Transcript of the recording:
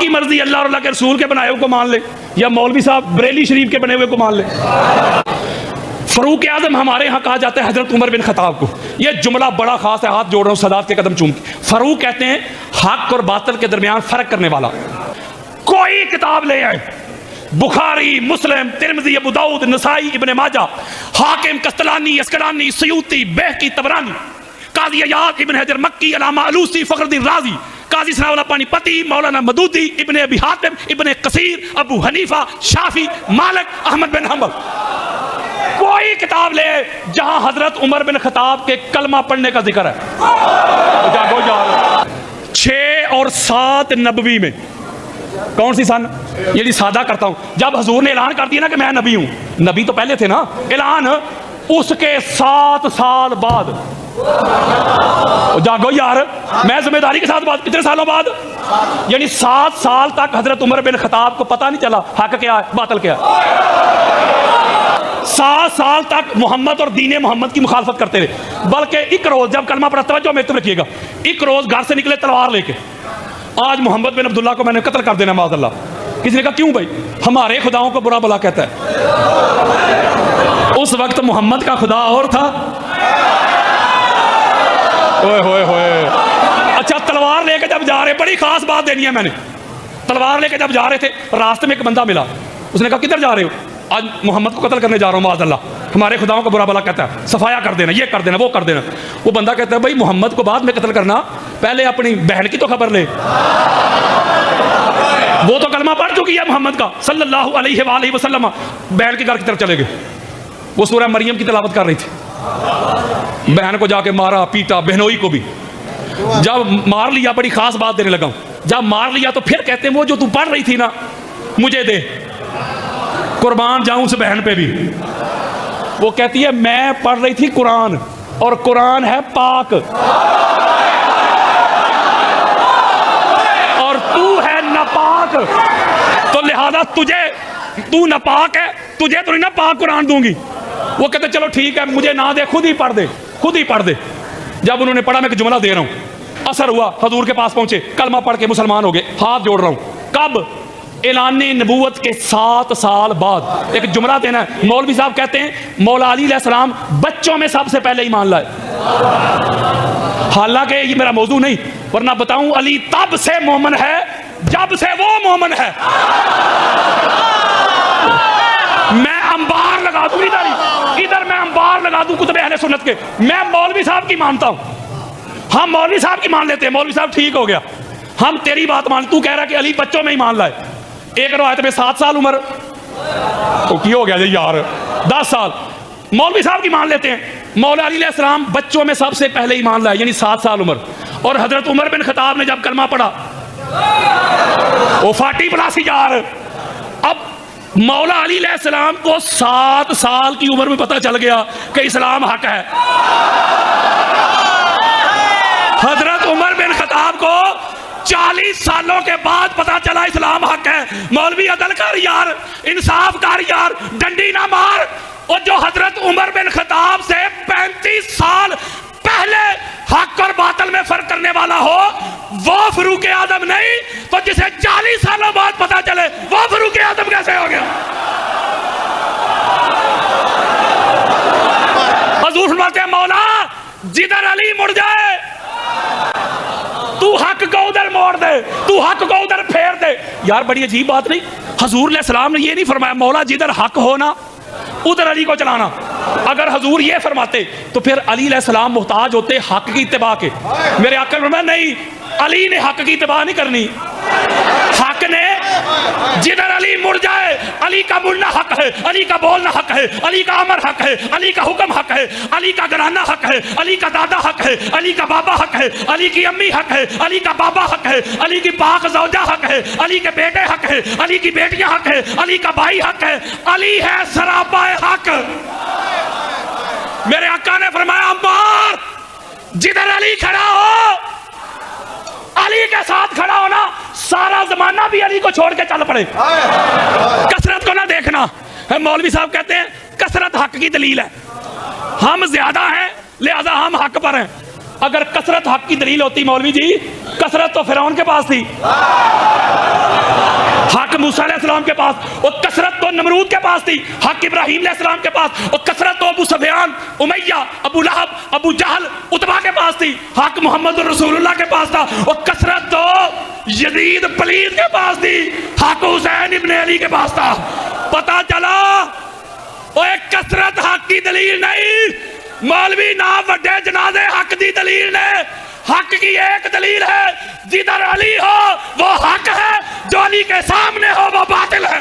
आपकी मर्जी, अल्लाह और अल्लाह के रसूल के बनाए हुए को मान ले या मौलवी साहब बरेली शरीफ के बने हुए को मान ले। फरूक आजम हमारे यहाँ कहा जाता है हजरत उमर बिन खताब को। यह जुमला बड़ा खास है, हाथ जोड़ रहा हूँ सदात के कदम चूम के। फरूक कहते हैं हक और बातिल के दरमियान फर्क करने वाला। कोई किताब ले आए, बुखारी, मुस्लिम, तिरमिज़ी, अबू दाऊद, नसाई, इब्ने माजा, हाकिम, कस्तलानी, अस्कलानी, सयूती, बैहकी, तबरानी, काजी अयाद, इब्न हजर मक्की, अलामा अलूसी, फखरुद्दीन राजी, काजी सनाउल्लाह पानीपती, मौलाना मदूदी, इब्ने अबी हातिम, इब्ने कसीर, अबू हनीफा, शाफी, मालिक, अहमद बिन हंबल। कोई किताब ले जहां हजरत उमर बिन खताब के कलमा पढ़ने का जिक्र है। जागो यार, 6 और 7 नबवी में कौन सी सन, ये सादा करता हूं, जब हजूर ने ऐलान कर दिया ना कि मैं नबी हूं, नबी तो पहले थे ना, ऐलान उसके 7 साल बाद। जागो यार, मैं जिम्मेदारी के साथ बात, कितने सालों बाद, यानी 7 साल तक हजरत उमर बिन खताब को पता नहीं चला हक क्या है बातिल क्या है। 7 साल तक मोहम्मद और दीने मोहम्मद की मुखालफत करते रहे। बल्कि एक रोज जब कलमा पढ़ा, तवज्जो में तो रखिएगा, एक रोज घर से निकले तलवार लेके, आज मोहम्मद बिन अब्दुल्ला को मैंने कत्ल कर देना माज़अल्लाह। किसी ने कहा क्यों भाई, हमारे खुदाओं को बुरा भला कहता है। उस वक्त मोहम्मद का खुदा और था। ओए होए होए। अच्छा, तलवार लेके जब जा रहे, बड़ी खास बात देनी है मैंने, तलवार लेके जब जा रहे थे, रास्ते में एक बंदा मिला, उसने कहा किधर जा रहे हो, आज मोहम्मद को कत्ल करने जा रहा हूँ माज़अल्लाह, हमारे खुदाओं को बुरा भला कहता है, सफाया कर देना, ये कर देना, वो कर देना। वो बंदा कहता है भाई मोहम्मद को बाद में कत्ल करना, पहले अपनी बहन की तो खबर ले, वो तो कलमा पढ़ चुकी है मोहम्मद का सल्लल्लाहु अलैहि वसल्लम। बहन के घर की तरफ चले गए, वो सूरह मरियम की तिलावत कर रही थी, बहन को जाके मारा पीटा, बहनोई को भी। जब मार लिया, बड़ी खास बात देने लगा, जब मार लिया तो फिर कहते हैं वो जो तू पढ़ रही थी ना मुझे दे, कुर्बान जाऊं उस बहन पे भी। वो कहती है मैं पढ़ रही थी कुरान, और कुरान है पाक, और तू है नापाक, तो लिहाजा तुझे, तू नापाक है, तुझे तो नहीं ना पाक कुरान दूंगी। वो कहते चलो ठीक है, मुझे ना दे, खुद ही पढ़ दे, खुद ही पढ़ दे। जब उन्होंने पढ़ा, मैं जुमला दे रहा हूं, असर हुआ, हजूर के पास पहुंचे, कलमा पढ़ के मुसलमान हो गए। हाथ जोड़ रहा हूं, कब, ऐलाने नबूवत के 7 साल बाद। एक जुमला देना है, मौलवी साहब कहते हैं मौला अली अलैहिस्सलाम बच्चों में सबसे पहले ईमान लाए। हालांकि ये मेरा मौजू नहीं, वरना बताऊं अली तब से मोमन है जब से वो मोमन है। मैं अंबार लगा दूं इधर मैं अंबार लगा दूं कुतुब अहले सुन्नत के। मैं मौलवी साहब की मानता हूं, हम मौलवी साहब की मान लेते हैं, मौलवी साहब ठीक हो गया, हम तेरी बात मान, तू कह रहा कि अली बच्चों में ही मान लाए। एक रवायत में 7 साल उम्र, तो की हो गया जी यार, 10 साल मौलवी साहब की मान लेते हैं। मौला अली अलैहिस्सलाम बच्चों में सबसे पहले ही मान लाए, यानी 7 साल उम्र। और हजरत उमर बिन खताब ने जब कलमा पढ़ा, वो फाटी प्लासी यार। अब मौला अली अलैहिस्सलाम को 7 साल की उम्र में पता चल गया कि इस्लाम हक है। हजरत उमर बिन खताब को 40 सालों के बाद पता चला इस्लाम हक है। मौलवी अदल कर यार, इंसाफ कर यार, डंडी ना मार। और जो हजरत उमर बिन खताब से 35 साल पहले हक और बातिल में फर्क करने वाला हो, वो फरूक आजम नहीं, तो जिसे 40 सालों बाद पता चले वो फरूक आजम कैसे हो गया। हजूर फरमाते हैं मौला जिधर अली मुड़ जाए तू हक को उधर मोड़ दे, तू हक को उधर फेर दे। यार बड़ी अजीब बात नहीं, हजूर अलैहिस्सलाम ने ये नहीं फरमाया मौला जिधर हक हो ना उधर अली को चलाना। अगर हजूर ये फरमाते तो फिर अली अलैहिस्सलाम मुहताज होते हक की इत्तिबा के। मेरे आका ने फरमाया नहीं, अली ने हक की इत्तिबा नहीं करनी, हक ने जिधर अली मुड़ जाए, अली का मुड़ना हक है, अली का बोलना हक है, अली का अमर हक है, अली का हुक्म हक है, अली का घराना हक है, अली का दादा हक है, अली का बाबा हक है, अली की अम्मी हक है, अली का बाबा हक है, अली की पाक ज़ौजा हक है, अली के बेटे हक है, अली की बेटियां हक है, अली का भाई हक है, अली है सरापा हक। मेरे आका ने फरमाया अम्मार जिधर अली खड़ा हो, अली के साथ खड़ा होना, सारा जमाना भी अली को छोड़ के चल पड़े। कसरत को ना देखना। मौलवी साहब कहते हैं कसरत हक की दलील है, हम ज्यादा हैं लिहाजा हम हक पर हैं। अगर कसरत हक की दलील होती मौलवी जी, कसरत तो फिरौन के पास थी। मूसा अलैहिस्सलाम के पास, और कसरत तो नमरूद के पास थी, हक इब्राहीम अलैहिस्सलाम के पास, और कसरत तो अबू सुफियान, उमैया, अबू लहब, अबू जहल, उतबा के पास थी, हक मोहम्मद रसूलुल्लाह के पास था, और कसरत तो यजीद पलीद के पास थी, हक हुसैन इब्ने अली के पास था। पता चला वो एक कसरत हक की दलील नहीं, मौलवी ना वड्डे जनाजे हक की दलील ने। हक की एक दलील है, जिधर अली हो वो हक है, जो अली के सामने हो वो बातिल है।